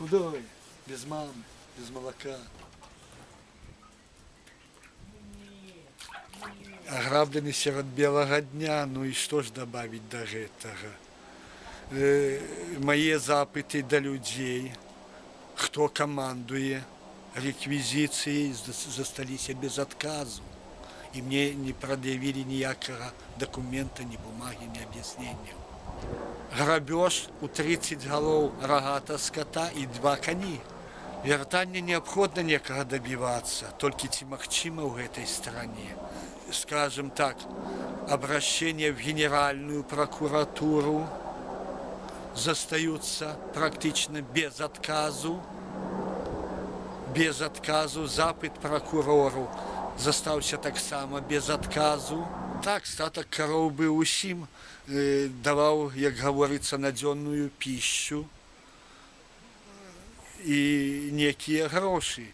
Худой, без мамы, без молока. Ограблены сярод белага дня, ну і што ж дабавіць да гэтага? Мае запыты да людзей, хто камандуе рэквізіцыяй, засталіся без адказу. І мне не прад'явілі ніякага дакумента, ні бумагі, ні аб'ясненняў. Грабеж у 30 галоў рагата ската і 2 кані. Вяртання неабходна некага дабівацца, толькі ці магчыма ў гэтай стране. Скажем так, обращения в Генеральную прокуратуру застаются практично без отказу. Без отказу. Запыт прокурору застаўся таксама без отказу. Так, статак кароў быў усім, даваў, як гаворыцца, надзённую пішчу і некія грошы.